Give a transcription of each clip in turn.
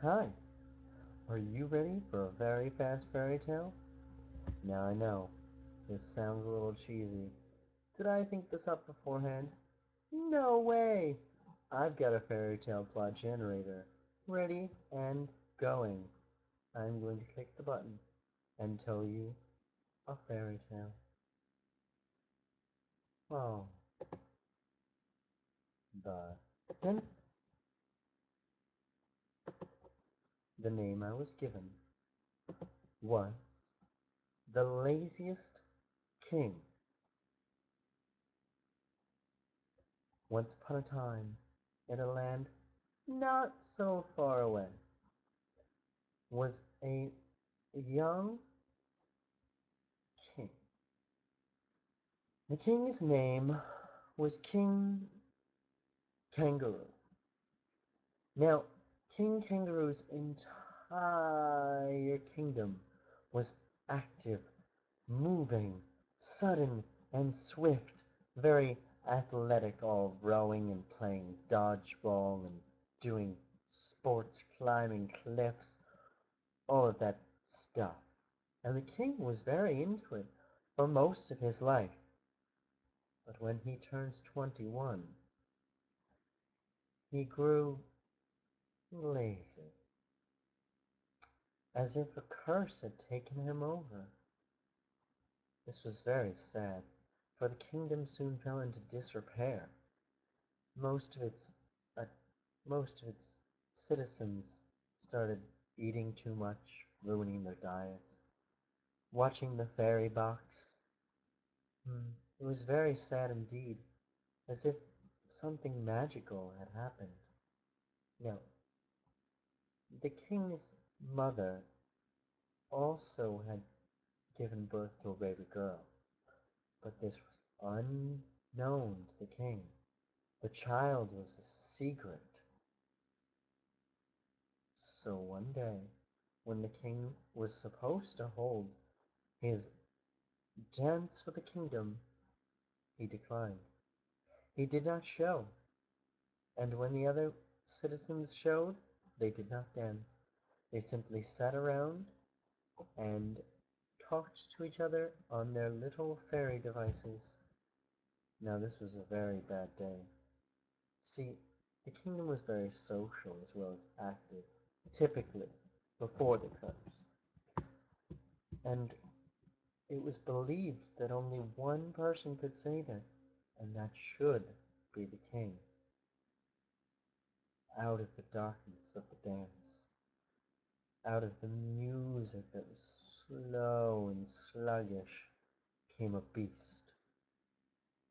Hi, are you ready for a very fast fairy tale? Now I know, this sounds a little cheesy. Did I think this up beforehand? No way! I've got a fairy tale plot generator, ready and going. I'm going to click the button and tell you a fairy tale. Oh, the then the name I was given was the laziest king. Once upon a time, in a land not so far away, was a young king. The king's name was King Kangaroo. Now, King Kangaroo's entire kingdom was active, moving, sudden, and swift, very athletic, all rowing and playing dodgeball and doing sports, climbing cliffs, all of that stuff. And the king was very into it for most of his life. But when he turned 21, he grew lazy, as if a curse had taken him over. This was very sad, for the kingdom soon fell into disrepair. Most of its uh, most of its citizens started eating too much, ruining their diets, watching the fairy box. It was very sad indeed, as if something magical had happened. Now, the king's mother also had given birth to a baby girl, but this was unknown to the king. The child was a secret. So one day, when the king was supposed to hold his dance for the kingdom, he declined. He did not show, and when the other citizens showed, they did not dance. They simply sat around and talked to each other on their little fairy devices. Now this was a very bad day. See, the kingdom was very social as well as active, typically, before the curse. And it was believed that only one person could save it, and that should be the king. Out of the darkness of the dance, out of the music that was slow and sluggish, came a beast,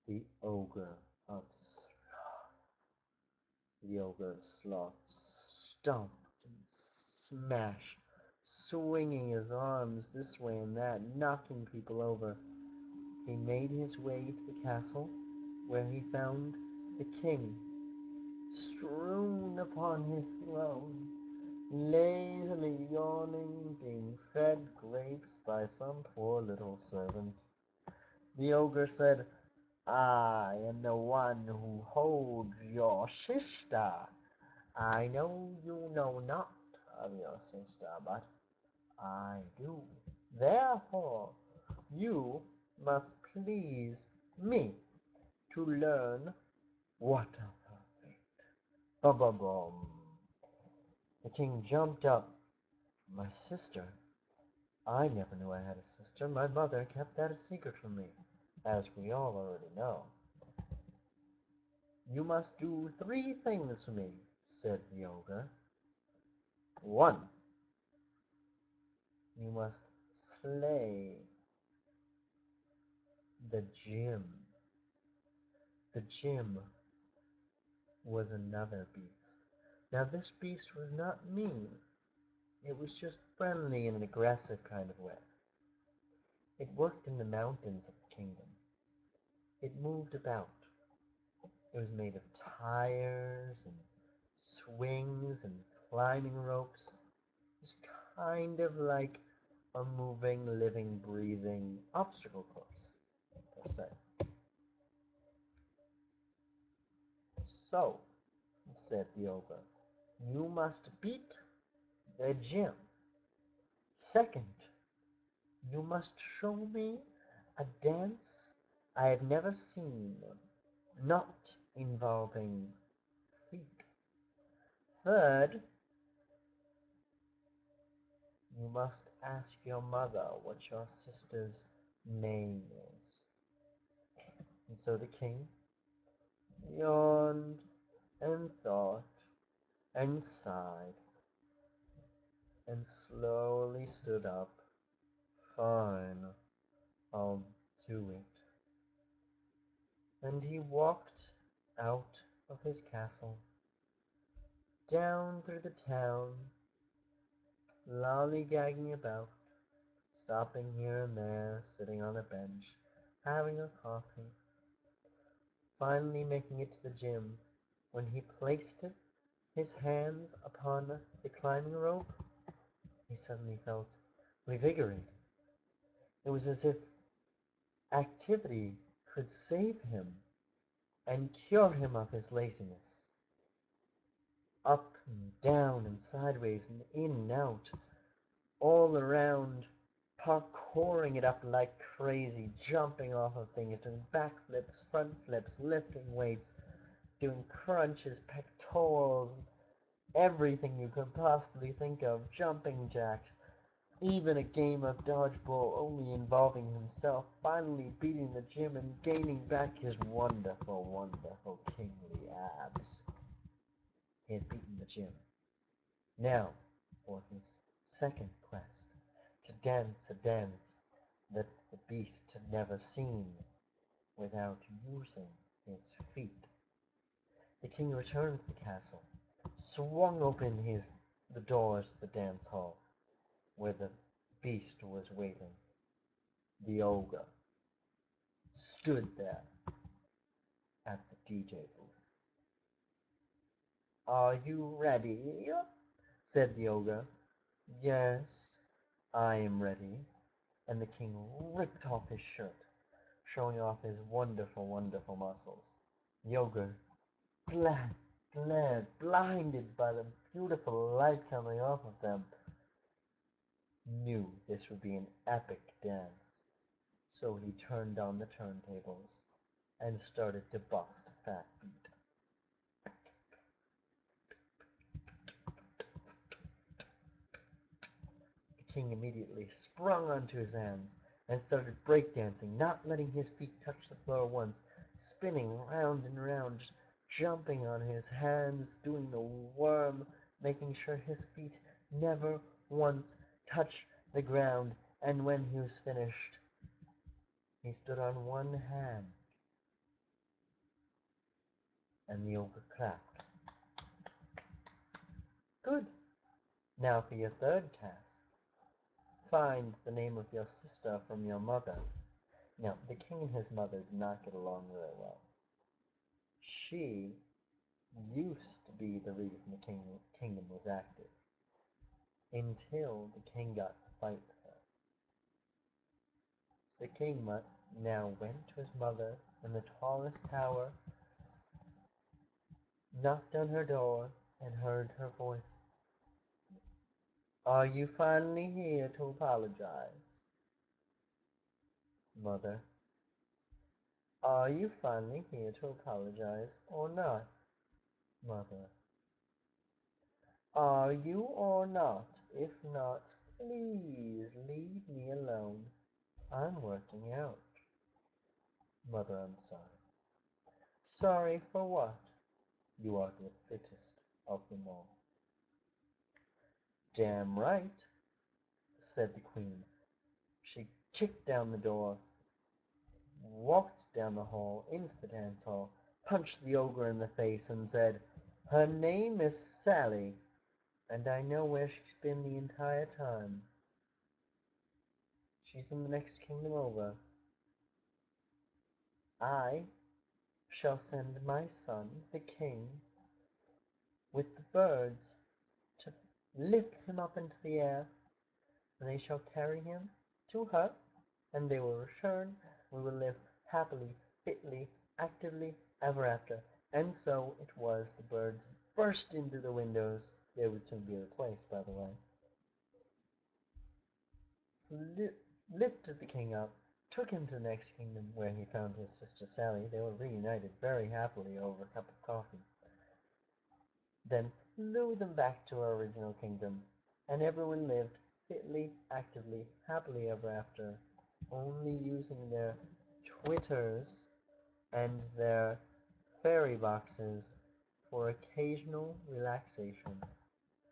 the ogre of sloth. The ogre of sloth stomped and smashed, swinging his arms this way and that, knocking people over. He made his way to the castle, where he found the king strewn upon his throne, lazily yawning, being fed grapes by some poor little servant. The ogre said, "I am the one who holds your sister. I know you know not of your sister, but I do. Therefore, you must please me to learn what of her fate." Bum bum bum. The king jumped up. My sister? I never knew I had a sister. My mother kept that a secret from me, as we all already know. "You must do three things for me," said the ogre. "One, you must slay the Jim." The Jim was another beast. Now this beast was not mean. It was just friendly in an aggressive kind of way. It worked in the mountains of the kingdom. It moved about. It was made of tires and swings and climbing ropes. It was kind of like a moving, living, breathing obstacle course, per se. "So," said the ogre, "you must beat the gym. Second, you must show me a dance I have never seen, not involving feet. Third, you must ask your mother what your sister's name is. And so the king yawned and thought and sighed and slowly stood up. Fine, I'll do it. And he walked out of his castle, down through the town, lollygagging about, stopping here and there, sitting on a bench, having a coffee, finally making it to the gym. When he placed his hands upon the climbing rope, he suddenly felt revigorated. It was as if activity could save him and cure him of his laziness. Up and down and sideways and in and out, all around, parkouring it up like crazy, jumping off of things, doing backflips, front flips, lifting weights, doing crunches, pectorals, everything you could possibly think of, jumping jacks, even a game of dodgeball only involving himself, finally beating the gym and gaining back his wonderful, wonderful kingly abs. He had beaten the gym. Now for his second quest, to dance a dance that the beast had never seen without using his feet. The king returned to the castle, swung open the doors of the dance hall, where the beast was waiting. The ogre stood there at the DJ booth. "Are you ready?" said the ogre. "Yes, I am ready." And the king ripped off his shirt, showing off his wonderful, wonderful muscles. The ogre, glared, blinded by the beautiful light coming off of them, knew this would be an epic dance. So he turned on the turntables and started to bust a fat beat. The king immediately sprung onto his hands and started breakdancing, not letting his feet touch the floor once, spinning round and round, just jumping on his hands, doing the worm, making sure his feet never once touched the ground. And when he was finished, he stood on one hand, and the ogre clapped. "Good. Now for your third task. Find the name of your sister from your mother." Now, the king and his mother did not get along very well. She used to be the reason the kingdom was active, until the king got to fight with her. So the king now went to his mother in the tallest tower, knocked on her door, and heard her voice. "Are you finally here to apologize?" "Mother, are you finally here to apologize or not?" "Mother, are you or not? If not, please leave me alone. I'm working out." "Mother, I'm sorry." "Sorry for what?" "You are the fittest of them all." "Damn right," said the queen. She kicked down the door, walked down the hall into the dance hall, punched the ogre in the face, and said, "Her name is Sally, and I know where she's been the entire time. She's in the next kingdom over. I shall send my son, the king, with the birds to lift him up into the air, and they shall carry him to her, and they will return. We will live happily, fitly, actively, ever after." And so it was. The birds burst into the windows, They would soon be replaced, by the way. Lifted the king up, took him to the next kingdom, where he found his sister Sally. They were reunited very happily over a cup of coffee. Then flew them back to our original kingdom, and everyone lived fitly, actively, happily ever after, only using their Twitters and their fairy boxes for occasional relaxation,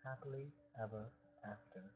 happily ever after.